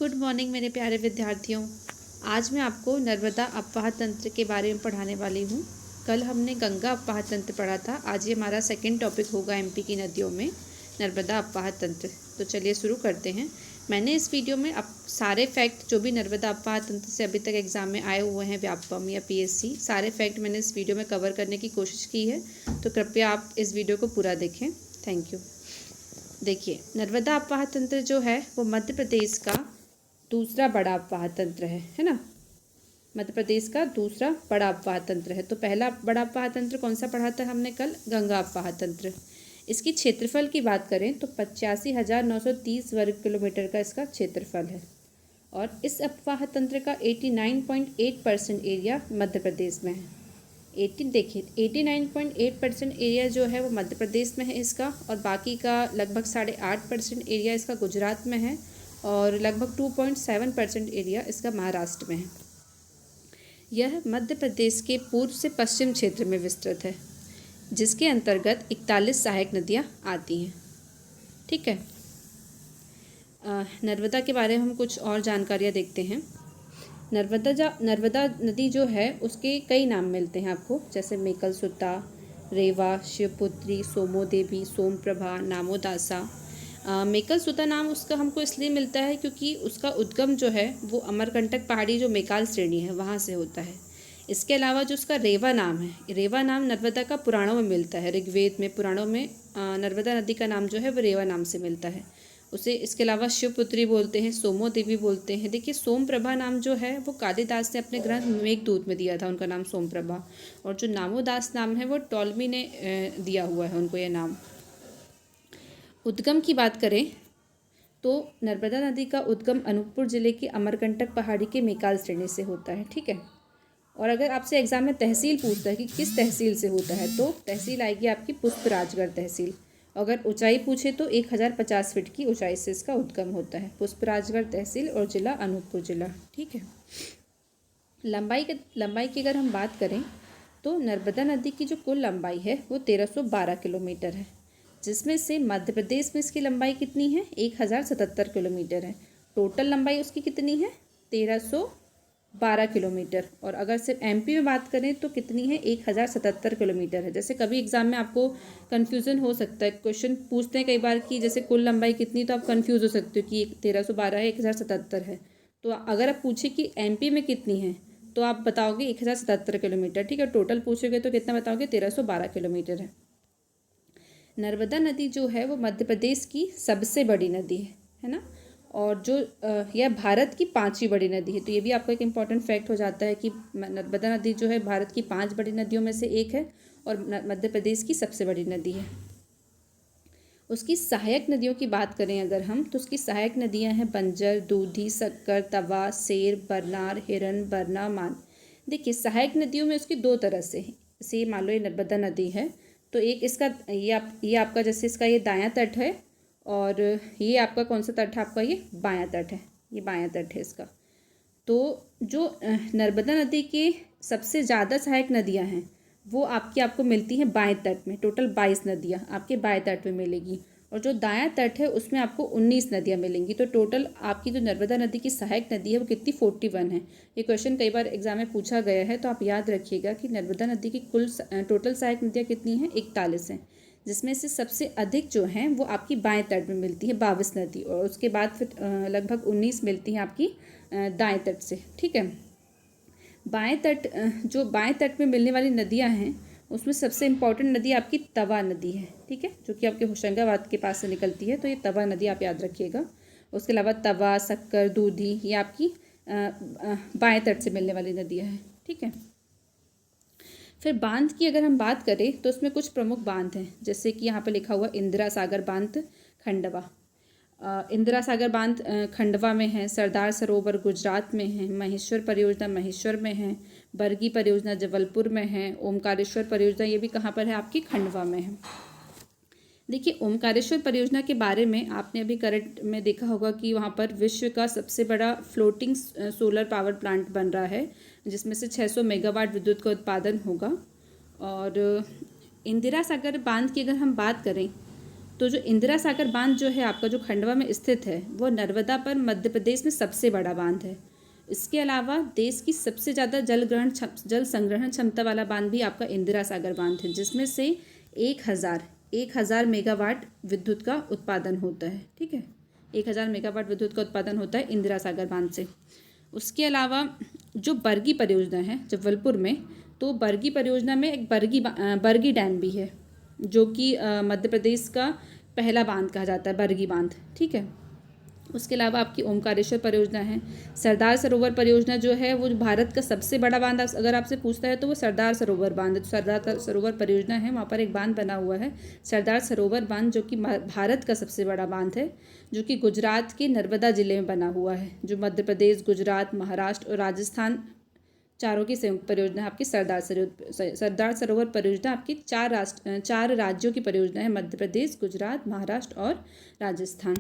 Good morning मेरे प्यारे विद्यार्थियों। आज मैं आपको नर्मदा अफवाह तंत्र के बारे में पढ़ाने वाली हूँ। कल हमने गंगा अफवाह तंत्र पढ़ा था। आज ये हमारा सेकंड टॉपिक होगा एमपी की नदियों में नर्मदा अफवाह तंत्र। तो चलिए शुरू करते हैं। मैंने इस वीडियो में अब सारे फैक्ट जो भी नर्मदा अफवाह तंत्र से अभी तक एग्जाम में आए हुए हैं व्यापम या पीएससी, सारे फैक्ट मैंने इस वीडियो में कवर करने की कोशिश की है। तो कृपया आप इस वीडियो को पूरा देखें। Thank you. देखिए, नर्मदा अफवाह तंत्र जो है वो मध्य प्रदेश का दूसरा बड़ा अफवाह तंत्र है ना। मध्य प्रदेश का दूसरा बड़ा अफवाह तंत्र है। तो पहला बड़ा अफवाह तंत्र कौन सा पढ़ा था हमने कल? गंगा अफवाह तंत्र। इसकी क्षेत्रफल की बात करें तो 85,930 वर्ग किलोमीटर का इसका क्षेत्रफल है और इस अफवाह तंत्र का 89.8% एरिया मध्य प्रदेश में है। 89.8% एरिया जो है वो मध्य प्रदेश में है इसका, और बाकी का लगभग 8.5% एरिया इसका गुजरात में है और लगभग 2.7% एरिया इसका महाराष्ट्र में है। यह मध्य प्रदेश के पूर्व से पश्चिम क्षेत्र में विस्तृत है, जिसके अंतर्गत 41 सहायक नदियाँ आती हैं। ठीक है। नर्मदा के बारे में हम कुछ और जानकारियाँ देखते हैं। नर्मदा नदी जो है उसके कई नाम मिलते हैं आपको, जैसे मेकलसुता, रेवा, शिवपुत्री, सोमो देवी, सोमप्रभा, नामोदासा। मेकलसुता नाम उसका हमको इसलिए मिलता है क्योंकि उसका उद्गम जो है वो अमरकंटक पहाड़ी जो मेकाल श्रेणी है वहाँ से होता है। इसके अलावा जो उसका रेवा नाम है, रेवा नाम नर्मदा का पुराणों में मिलता है। ऋग्वेद में, पुराणों में नर्मदा नदी का नाम जो है वो रेवा नाम से मिलता है उसे। इसके अलावा शिवपुत्री बोलते हैं, सोमो देवी बोलते हैं। देखिए, सोमप्रभा नाम जो है वो कालिदास ने अपने ग्रंथ मेघदूत में दिया था, उनका नाम सोमप्रभा। और जो नामोदास नाम है वो टॉलमी ने दिया हुआ है उनको ये नाम। उद्गम की बात करें तो नर्मदा नदी का उद्गम अनूपपुर जिले के अमरकंटक पहाड़ी के मेकाल श्रेणी से होता है। ठीक है। और अगर आपसे एग्जाम में तहसील पूछता है कि किस तहसील से होता है, तो तहसील आएगी आपकी पुष्पराजगढ़ तहसील। अगर ऊंचाई पूछे तो 1050 फीट की ऊंचाई से इसका उद्गम होता है। पुष्पराजगढ़ तहसील और जिला अनूपपुर जिला। ठीक है। लंबाई की अगर हम बात करें तो नर्मदा नदी की जो कुल लंबाई है वो 1312 किलोमीटर है, जिसमें से मध्य प्रदेश में इसकी लंबाई कितनी है? 1077 किलोमीटर है। टोटल लंबाई उसकी कितनी है? 1312 किलोमीटर। और अगर सिर्फ एमपी में बात करें तो कितनी है? 1077 किलोमीटर है। जैसे कभी एग्जाम में आपको कन्फ्यूज़न हो सकता है, क्वेश्चन पूछते हैं कई बार कि जैसे कुल लंबाई कितनी, तो आप कन्फ्यूज़ हो सकते हो कि 1312 है, 1077 है। तो अगर आप पूछे कि एमपी में कितनी है तो आप बताओगे 1077 किलोमीटर। ठीक है। टोटल पूछोगे तो कितना बताओगे? 1312 किलोमीटर है। नर्मदा नदी जो है वो मध्य प्रदेश की सबसे बड़ी नदी है ना। और जो यह भारत की 5वीं बड़ी नदी है। तो ये भी आपका एक इम्पॉर्टेंट फैक्ट हो जाता है कि नर्मदा नदी जो है भारत की 5 बड़ी नदियों में से एक है और मध्य प्रदेश की सबसे बड़ी नदी है। उसकी सहायक नदियों की बात करें अगर हम, तो उसकी सहायक नदियां हैं बंजर, दूधी, शक्कर, तवा, सेर, बरनार, हिरन, बरना, मान। देखिए, सहायक नदियों में उसकी 2 तरह से है। जैसे मान लो ये नर्मदा नदी है तो एक इसका ये आपका जैसे इसका ये दायां तट है और ये आपका कौन सा तट है? आपका ये बायां तट है। ये बायां तट है इसका। तो जो नर्मदा नदी के सबसे ज़्यादा सहायक नदियां हैं वो आपको मिलती हैं बाएं तट में। टोटल 22 नदियाँ आपके बाएं तट में मिलेगी और जो दायां तट है उसमें आपको 19 नदियाँ मिलेंगी। तो टोटल आपकी जो नर्मदा नदी की सहायक नदी है वो कितनी? 41 है। ये क्वेश्चन कई बार एग्जाम में पूछा गया है, तो आप याद रखिएगा कि नर्मदा नदी की कुल टोटल सहायक नदियाँ कितनी हैं? 41 हैं, जिसमें से सबसे अधिक जो हैं वो आपकी बाएं तट में मिलती है, 22 नदी, और उसके बाद फिर लगभग 19 मिलती हैं आपकी दाएं तट से। ठीक है। जो बाएं तट में मिलने वाली नदियां हैं उसमें सबसे इम्पॉर्टेंट नदी आपकी तवा नदी है। ठीक है। जो कि आपके होशंगाबाद के पास से निकलती है, तो ये तवा नदी आप याद रखिएगा। उसके अलावा तवा, शक्कर, दूधी, ये आपकी बाएं तट से मिलने वाली नदियां हैं। ठीक है। फिर बांध की अगर हम बात करें तो उसमें कुछ प्रमुख बांध हैं, जैसे कि यहाँ पर लिखा हुआ इंदिरा सागर बांध खंडवा। इंदिरा सागर बांध खंडवा में है। सरदार सरोवर गुजरात में है। महेश्वर परियोजना महेश्वर में है। बरगी परियोजना जबलपुर में है। ओमकारेश्वर परियोजना ये भी कहाँ पर है? आपकी खंडवा में है। देखिए, ओमकारेश्वर परियोजना के बारे में आपने अभी करंट में देखा होगा कि वहाँ पर विश्व का सबसे बड़ा फ्लोटिंग सोलर पावर प्लांट बन रहा है, जिसमें से 600 मेगावाट विद्युत का उत्पादन होगा। और इंदिरा सागर बांध की अगर हम बात करें तो जो इंदिरा सागर बांध जो है आपका, जो खंडवा में स्थित है, वो नर्मदा पर मध्य प्रदेश में सबसे बड़ा बांध है। इसके अलावा देश की सबसे ज़्यादा जल संग्रहण क्षमता वाला बांध भी आपका इंदिरा सागर बांध है, जिसमें से 1000 मेगावाट विद्युत का उत्पादन होता है। ठीक है, 1000 मेगावाट विद्युत का उत्पादन होता है इंदिरा सागर बांध से। उसके अलावा जो बरगी परियोजना है जबलपुर में, तो बरगी परियोजना में एक बरगी डैम भी है, जो कि मध्य प्रदेश का पहला बांध कहा जाता है, बरगी बांध। ठीक है, उसके अलावा आपकी ओमकारेश्वर परियोजना है। सरदार सरोवर परियोजना जो है वो भारत का सबसे बड़ा बांध अगर आपसे पूछता है तो वो सरदार सरोवर बांध है। तो सरदार सरोवर परियोजना है, वहाँ पर एक बांध बना हुआ है सरदार सरोवर बांध, जो कि भारत का सबसे बड़ा बांध है, जो कि गुजरात के नर्मदा जिले में बना हुआ है। जो मध्य प्रदेश, गुजरात, महाराष्ट्र और राजस्थान चारों की संयुक्त परियोजना है आपकी सरदार सरोवर परियोजना। आपकी 4 राज्यों की परियोजना है, मध्य प्रदेश, गुजरात, महाराष्ट्र और राजस्थान।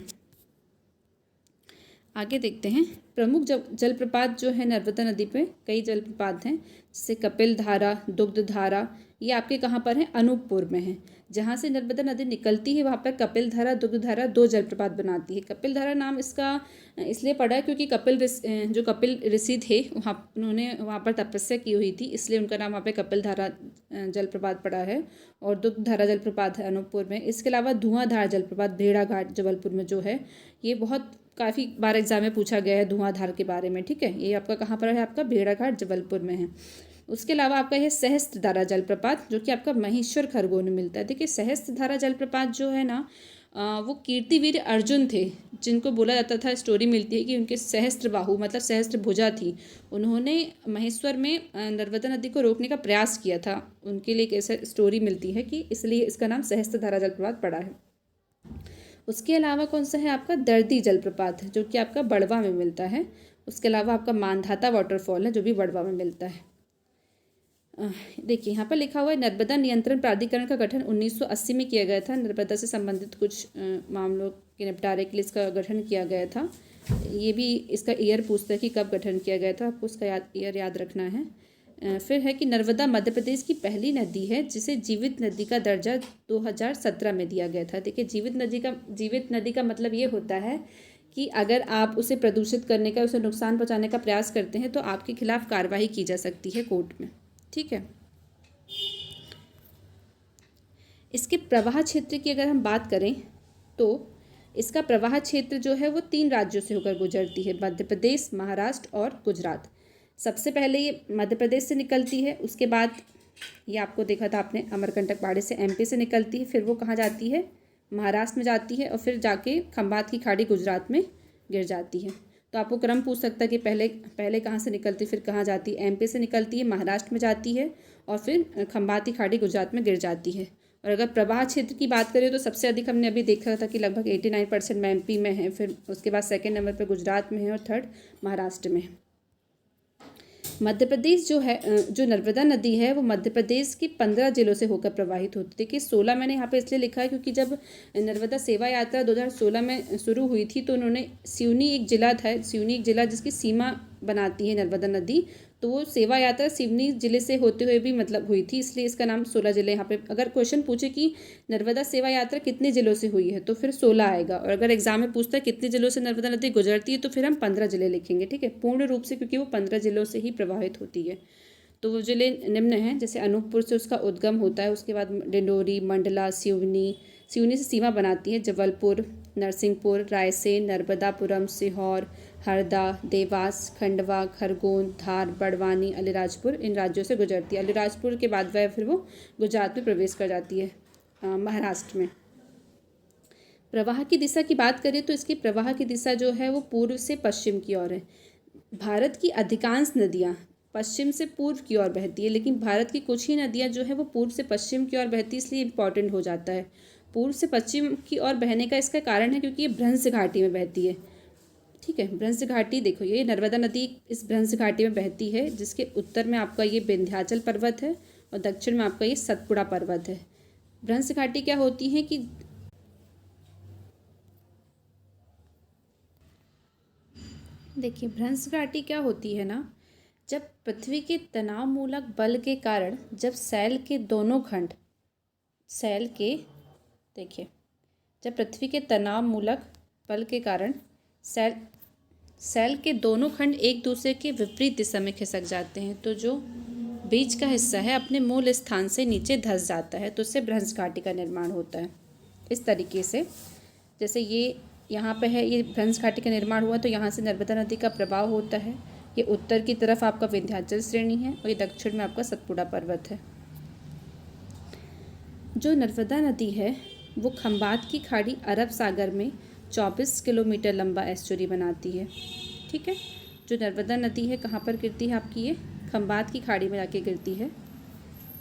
आगे देखते हैं प्रमुख जलप्रपात जो है नर्मदा नदी पे, कई जलप्रपात हैं, जैसे कपिल धारा, दुग्ध धारा। ये आपके कहाँ पर हैं? अनूपपुर में है। जहाँ से नर्मदा नदी निकलती है वहाँ पर कपिल धारा, दुग्ध धारा 2 जलप्रपात बनाती है। कपिल धारा नाम इसका इसलिए पड़ा है क्योंकि जो कपिल ऋषि थे उन्होंने वहाँ पर तपस्या की हुई थी, इसलिए उनका नाम वहाँ पे कपिल धारा जलप्रपात पड़ा है। और दुग्ध धारा जलप्रपात है अनूपपुर में। इसके अलावा धुआंधार जलप्रपात भेड़ाघाट जबलपुर में जो है, ये बहुत काफ़ी बार एग्जाम में पूछा गया है धुआंधार के बारे में। ठीक है, ये आपका कहाँ पर है? आपका भेड़ाघाट जबलपुर में है। उसके अलावा आपका यह सहस्त्रधारा जलप्रपात, जो कि आपका महेश्वर खरगोन में मिलता है। देखिए सहस्त्रधारा जलप्रपात जो है ना, वो कीर्तिवीर अर्जुन थे, जिनको बोला जाता था, स्टोरी मिलती है कि उनके सहस्त्र बाहु मतलब सहस्त्र भुजा थी। उन्होंने महेश्वर में नर्मदा नदी को रोकने का प्रयास किया था। उनके लिए एक ऐसा स्टोरी मिलती है कि इसलिए इसका नाम सहस्त्रधारा जलप्रपात पड़ा है। उसके अलावा कौन सा है? आपका दर्दी जलप्रपात है, जो कि आपका बड़वा में मिलता है। उसके अलावा आपका मानधाता वाटरफॉल है, जो भी बड़वा में मिलता है। देखिए यहाँ पर लिखा हुआ है नर्मदा नियंत्रण प्राधिकरण का गठन 1980 में किया गया था। नर्मदा से संबंधित कुछ मामलों के निपटारे के लिए इसका गठन किया गया था। ये भी इसका ईयर पूछता है कि कब गठन किया गया था, आपको उसका ईयर याद रखना है। फिर है कि नर्मदा मध्य प्रदेश की पहली नदी है जिसे जीवित नदी का दर्जा 2017 में दिया गया था। देखिए जीवित नदी का मतलब ये होता है कि अगर आप उसे प्रदूषित करने का, उसे नुकसान पहुंचाने का प्रयास करते हैं तो आपके खिलाफ कार्रवाई की जा सकती है कोर्ट में। ठीक है, इसके प्रवाह क्षेत्र की अगर हम बात करें तो इसका प्रवाह क्षेत्र जो है वो 3 राज्यों से होकर गुजरती है, मध्य प्रदेश, महाराष्ट्र और गुजरात। सबसे पहले ये मध्य प्रदेश से निकलती है, उसके बाद ये आपको देखा था आपने अमरकंटक पहाड़ी से एमपी से निकलती है, फिर वो कहाँ जाती है? महाराष्ट्र में जाती है, और फिर जाके खंबात की खाड़ी गुजरात में गिर जाती है। तो आपको क्रम पूछ सकता है कि पहले कहाँ से निकलती फिर कहाँ जाती है? एमपी से निकलती है, महाराष्ट्र में जाती है और फिर खंबात की खाड़ी गुजरात में गिर जाती है। और अगर प्रवाह क्षेत्र की बात करें तो सबसे अधिक हमने अभी देखा था कि लगभग 89% में एमपी में है, फिर उसके बाद सेकंड नंबर पर गुजरात में है और थर्ड महाराष्ट्र में है। मध्य प्रदेश जो है, जो नर्मदा नदी है वो मध्य प्रदेश के 15 जिलों से होकर प्रवाहित होती है। देखिए 16 मैंने यहाँ पे इसलिए लिखा है क्योंकि जब नर्मदा सेवा यात्रा 2016 में शुरू हुई थी तो उन्होंने सिवनी एक जिला जिसकी सीमा बनाती है नर्मदा नदी, तो वो सेवा यात्रा सिवनी जिले से होते हुए भी मतलब हुई थी, इसलिए इसका नाम 16 जिले यहाँ पे। अगर क्वेश्चन पूछे कि नर्मदा सेवा यात्रा कितने जिलों से हुई है तो फिर 16 आएगा, और अगर एग्जाम में पूछता है कितने जिलों से नर्मदा नदी गुजरती है तो फिर हम 15 जिले लिखेंगे। ठीक है, पूर्ण रूप से, क्योंकि वो 15 जिलों से ही प्रभावित होती है। तो वो जिले निम्न हैं, जैसे अनूपपुर से उसका उद्गम होता है, उसके बाद डिंडोरी, मंडला, सिवनी से सीमा बनाती है जबलपुर, नरसिंहपुर, रायसेन, नर्मदापुरम, सीहोर, हरदा, देवास, खंडवा, खरगोन, धार, बड़वानी, अलीराजपुर इन राज्यों से गुजरती है। अलीराजपुर के बाद वह फिर वो गुजरात में प्रवेश कर जाती है, महाराष्ट्र में। प्रवाह की दिशा की बात करें तो इसकी प्रवाह की दिशा जो है वो पूर्व से पश्चिम की ओर है। भारत की अधिकांश नदियाँ पश्चिम से पूर्व की ओर बहती है, लेकिन भारत की कुछ ही नदियाँ जो है वो पूर्व से पश्चिम की ओर बहती है, इसलिए इम्पॉर्टेंट हो जाता है। पूर्व से पश्चिम की ओर बहने का इसका कारण है क्योंकि ये भ्रंश घाटी में बहती है। ठीक है, भ्रंश घाटी देखो, ये नर्मदा नदी इस भ्रंश घाटी में बहती है, जिसके उत्तर में आपका ये विंध्याचल पर्वत है और दक्षिण में आपका ये सतपुड़ा पर्वत है। भ्रंश घाटी क्या होती है कि देखिए भ्रंश घाटी क्या होती है ना, जब पृथ्वी के तनाव मूलक बल के कारण जब सेल के जब पृथ्वी के तनाव मूलक बल के कारण सेल के दोनों खंड एक दूसरे के विपरीत दिशा में खिसक जाते हैं तो जो बीच का हिस्सा है अपने मूल स्थान से नीचे धंस जाता है, तो उससे भ्रंश घाटी का निर्माण होता है। इस तरीके से जैसे ये यहाँ पे है, ये भ्रंश घाटी का निर्माण हुआ तो यहाँ से नर्मदा नदी का प्रवाह होता है। ये उत्तर की तरफ आपका विंध्याचल श्रेणी है और ये दक्षिण में आपका सतपुड़ा पर्वत है। जो नर्मदा नदी है वो खंबात की खाड़ी अरब सागर में 24 किलोमीटर लंबा एस्चुरी बनाती है। ठीक है, जो नर्मदा नदी है कहाँ पर गिरती है आपकी, ये खंबात की खाड़ी में जाके गिरती है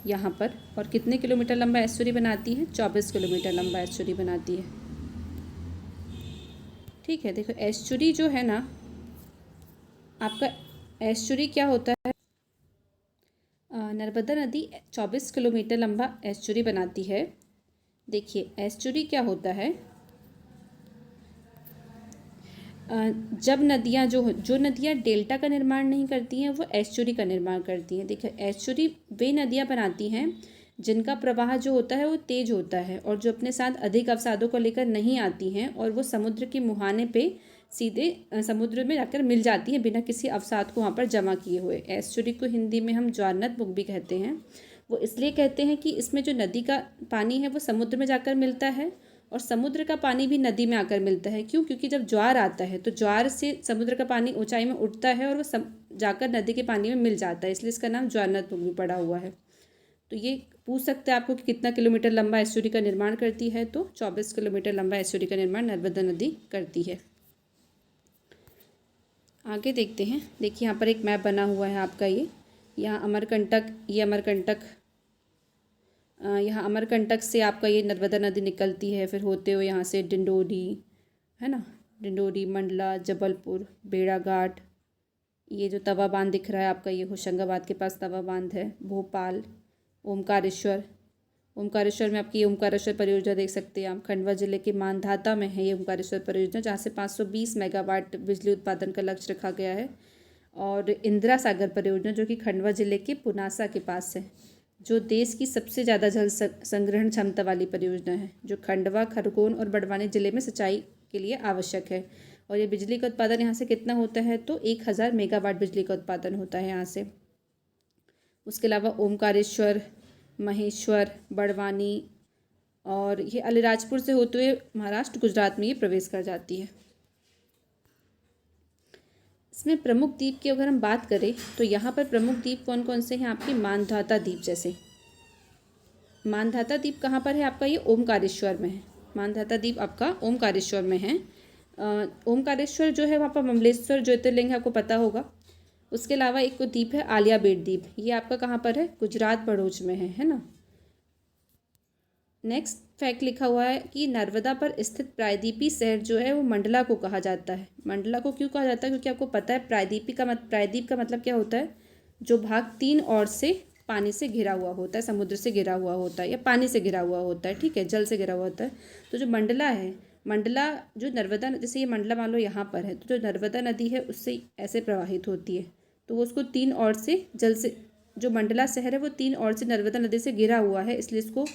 यहाँ पर, और कितने किलोमीटर लंबा एस्चुरी बनाती है, 24 किलोमीटर लंबा एस्चुरी बनाती है। ठीक है, देखो एस्चुरी जो है ना आपका, एस्चुरी क्या होता है, नर्मदा नदी 24 किलोमीटर लंबा एस्चुरी बनाती है। देखिए एस्चुरी क्या होता है, जब नदियाँ जो नदियाँ डेल्टा का निर्माण नहीं करती हैं वो एस्चुरी का निर्माण करती हैं। देखिए एस्चुरी वे नदियाँ बनाती हैं जिनका प्रवाह जो होता है वो तेज होता है और जो अपने साथ अधिक अवसादों को लेकर नहीं आती हैं और वो समुद्र के मुहाने पे सीधे समुद्र में जाकर मिल जाती हैं बिना किसी अवसाद को वहाँ पर जमा किए हुए। एस्चुरी को हिंदी में हम ज्वारनद मुख भी कहते हैं। वो इसलिए कहते हैं कि इसमें जो नदी का पानी है वो समुद्र में जाकर मिलता है और समुद्र का पानी भी नदी में आकर मिलता है। क्यों? क्योंकि जब ज्वार आता है तो ज्वार से समुद्र का पानी ऊंचाई में उठता है और वो जाकर नदी के पानी में मिल जाता है, इसलिए इसका नाम ज्वारनद मुख भी पड़ा हुआ है। तो ये पूछ सकते हैं आपको कि कितना किलोमीटर लंबा एस्चुरी का निर्माण करती है, तो 24 किलोमीटर लंबा एस्चुरी का निर्माण नर्मदा नदी करती है। आगे देखते हैं। देखिए यहाँ पर एक मैप बना हुआ है आपका, ये यहाँ अमरकंटक, ये अमरकंटक, यहाँ अमरकंटक से आपका ये नर्मदा नदी निकलती है, फिर होते हुए यहाँ से डिंडोरी है ना, डिंडोरी, मंडला, जबलपुर, भेड़ाघाट, ये जो तवा बांध दिख रहा है आपका ये होशंगाबाद के पास तवा बांध है, भोपाल, ओमकारेश्वर, ओमकारेश्वर में आपकी ये ओमकारेश्वर परियोजना देख सकते हैं आप। खंडवा जिले के मानधाता में है ये ओमकारेश्वर परियोजना जहाँ से 520 मेगावाट बिजली उत्पादन का लक्ष्य रखा गया है। और इंदिरा सागर परियोजना जो कि खंडवा जिले के पुनासा के पास है, जो देश की सबसे ज़्यादा जल संग्रहण क्षमता वाली परियोजना है, जो खंडवा, खरगोन और बड़वानी जिले में सिंचाई के लिए आवश्यक है। और ये बिजली का उत्पादन यहाँ से कितना होता है, तो 1000 मेगावाट बिजली का उत्पादन होता है यहाँ से। उसके अलावा ओमकारेश्वर, महेश्वर, बड़वानी और ये अलीराजपुर से होते हुए महाराष्ट्र, गुजरात में ये प्रवेश कर जाती है। इसमें प्रमुख द्वीप की अगर हम बात करें तो यहाँ पर प्रमुख द्वीप कौन कौन से हैं आपकी, मानधाता द्वीप। जैसे मानधाता द्वीप कहाँ पर है आपका, ये ओमकारेश्वर में है। मानधाता द्वीप आपका ओमकारेश्वर में है। ओमकारेश्वर जो है वहाँ पर ममलेश्वर ज्योतिर्लिंग है, आपको पता होगा। उसके अलावा एक द्वीप है आलिया बेट द्वीप, ये आपका कहाँ पर है, गुजरात, भरूच में है ना। नेक्स्ट फैक्ट लिखा हुआ है कि नर्मदा पर स्थित प्रायद्वीपी शहर जो है वो मंडला को कहा जाता है। मंडला को क्यों कहा जाता है, क्योंकि आपको पता है प्रायद्वीप का मतलब क्या होता है, जो भाग 3 ओर से पानी से घिरा हुआ होता है, समुद्र से घिरा हुआ होता है या पानी से घिरा हुआ होता है, ठीक है, जल से घिरा हुआ होता है। तो जो मंडला है, मंडला जो नर्मदा, जैसे ये मंडला मान लो यहाँ पर है, तो जो नर्मदा नदी है उससे ऐसे प्रवाहित होती है, तो वो उसको 3 ओर से जल से, जो मंडला शहर है वो 3 ओर से नर्मदा नदी से घिरा हुआ है, इसलिए इसको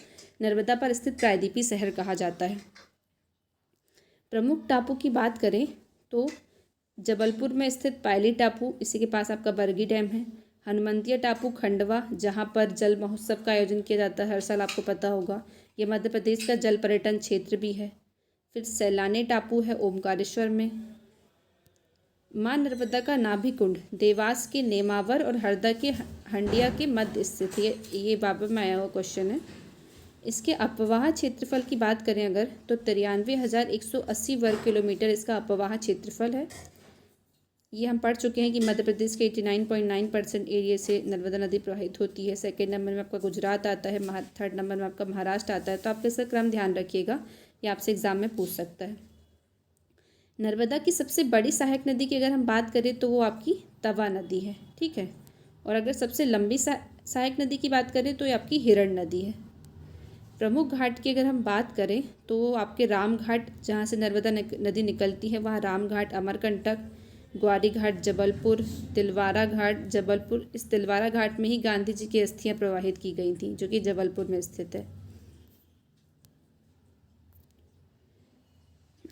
नर्मदा पर स्थित प्रायद्वीपी शहर कहा जाता है। प्रमुख टापू की बात करें तो जबलपुर में स्थित पायली टापू, इसी के पास आपका बरगी डैम है। हनुमंतिया टापू खंडवा, जहाँ पर जल महोत्सव का आयोजन किया जाता है हर साल, आपको पता होगा। ये मध्य प्रदेश का जल पर्यटन क्षेत्र भी है। फिर सैलानी टापू है ओमकारेश्वर में। माँ नर्मदा का नाभि कुंड देवास के नेमावर और हरदा के हंडिया के मध्य स्थित है। ये बाबा में आया हुआ क्वेश्चन है। इसके अपवाह क्षेत्रफल की बात करें अगर, तो 93,180 वर्ग किलोमीटर इसका अपवाह क्षेत्रफल है। ये हम पढ़ चुके हैं कि मध्य प्रदेश के 89.9% एरिया से नर्मदा नदी प्रवाहित होती है। सेकेंड नंबर में आपका गुजरात आता है, थर्ड नंबर में आपका महाराष्ट्र आता है। तो आप इसका क्रम ध्यान रखिएगा, ये आपसे एग्जाम में पूछ सकता है। नर्मदा की सबसे बड़ी सहायक नदी की अगर हम बात करें तो वो आपकी तवा नदी है, ठीक है। और अगर सबसे लंबी सहायक नदी की बात करें तो ये आपकी हिरण नदी है। प्रमुख घाट की अगर हम बात करें तो वो आपके राम घाट, जहाँ से नर्मदा नदी निकलती है, वहाँ राम घाट, अमरकंटक, ग्वारी घाट, जबलपुर, तिलवारा घाट, जबलपुर। इस तिलवारा घाट में ही गांधी जी की अस्थियाँ प्रवाहित की गई थी, जो कि जबलपुर में स्थित है।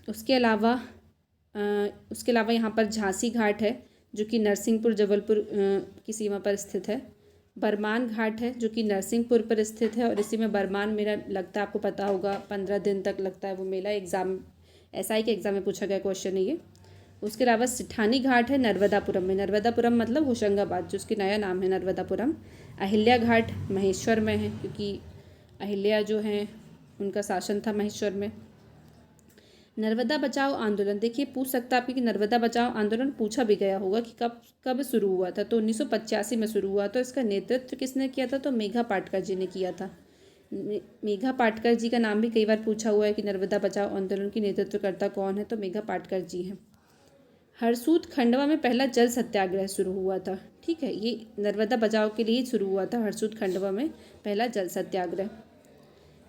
उसके अलावा यहाँ पर झांसी घाट है जो कि नरसिंहपुर जबलपुर की सीमा पर स्थित है। बरमान घाट है जो कि नरसिंहपुर पर स्थित है और इसी में बरमान मेला लगता है, आपको पता होगा 15 दिन तक लगता है वो मेला। एग्ज़ाम SI के एग्ज़ाम में पूछा गया क्वेश्चन है ये। उसके अलावा सिठानी घाट है नर्मदापुरम में। नर्मदापुरम मतलब होशंगाबाद, जो उसकी नया नाम है नर्मदापुरम। अहिल्या घाट महेश्वर में है क्योंकि अहिल्या जो हैं उनका शासन था महेश्वर में। नर्मदा बचाओ आंदोलन, देखिए पूछ सकता है आपकी कि नर्मदा बचाओ आंदोलन पूछा भी गया होगा कि कब शुरू हुआ था। तो 1985 में शुरू हुआ। तो इसका नेतृत्व किसने किया था? तो मेघा पाटकर जी ने किया था। मेघा पाटकर जी का नाम भी कई बार पूछा हुआ है कि नर्मदा बचाओ आंदोलन की नेतृत्वकर्ता कौन है, तो मेघा पाटकर जी हैं। हरसूद खंडवा में पहला जल सत्याग्रह शुरू हुआ था। ठीक है, ये नर्मदा बचाओ के लिए शुरू हुआ था। हरसूद खंडवा में पहला जल सत्याग्रह।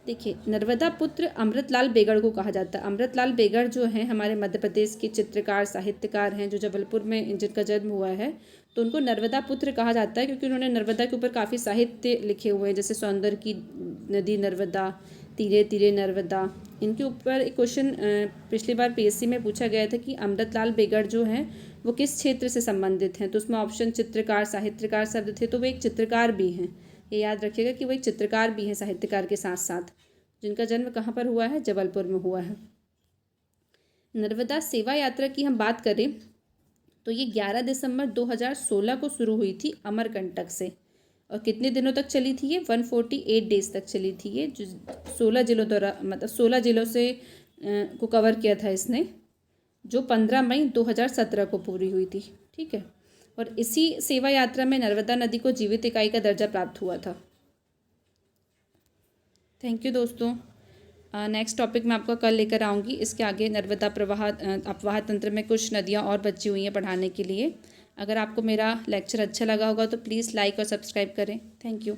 देखिए, नर्मदा पुत्र अमृतलाल बेगड़ को कहा जाता है। अमृतलाल बेगड़ जो हैं हमारे मध्य प्रदेश के चित्रकार साहित्यकार हैं, जो जबलपुर में जिनका जन्म हुआ है, तो उनको नर्मदा पुत्र कहा जाता है क्योंकि उन्होंने नर्मदा के ऊपर काफ़ी साहित्य लिखे हुए हैं, जैसे सौंदर्य की नदी नर्मदा, तीरे तीरे नर्मदा। इनके ऊपर एक क्वेश्चन पिछली बार PSC में पूछा गया था कि अमृतलाल बेगड़ जो हैं वो किस क्षेत्र से संबंधित हैं, तो उसमें ऑप्शन चित्रकार साहित्यकार शब्द थे, तो वो एक चित्रकार भी हैं। ये याद रखिएगा कि वो एक चित्रकार भी हैं साहित्यकार के साथ साथ, जिनका जन्म कहाँ पर हुआ है? जबलपुर में हुआ है। नर्मदा सेवा यात्रा की हम बात करें तो ये 11 दिसंबर 2016 को शुरू हुई थी अमरकंटक से, और कितने दिनों तक चली थी ये? 148 डेज तक चली थी ये, जो 16 जिलों द्वारा, मतलब 16 जिलों से को कवर किया था इसने, जो 15 मई 2017 को पूरी हुई थी। ठीक है, और इसी सेवा यात्रा में नर्मदा नदी को जीवित इकाई का दर्जा प्राप्त हुआ था। थैंक यू दोस्तों। नेक्स्ट टॉपिक मैं आपका कल लेकर आऊँगी। इसके आगे नर्मदा प्रवाह अपवाह तंत्र में कुछ नदियाँ और बची हुई हैं पढ़ाने के लिए। अगर आपको मेरा लेक्चर अच्छा लगा होगा तो प्लीज़ लाइक और सब्सक्राइब करें। Thank you.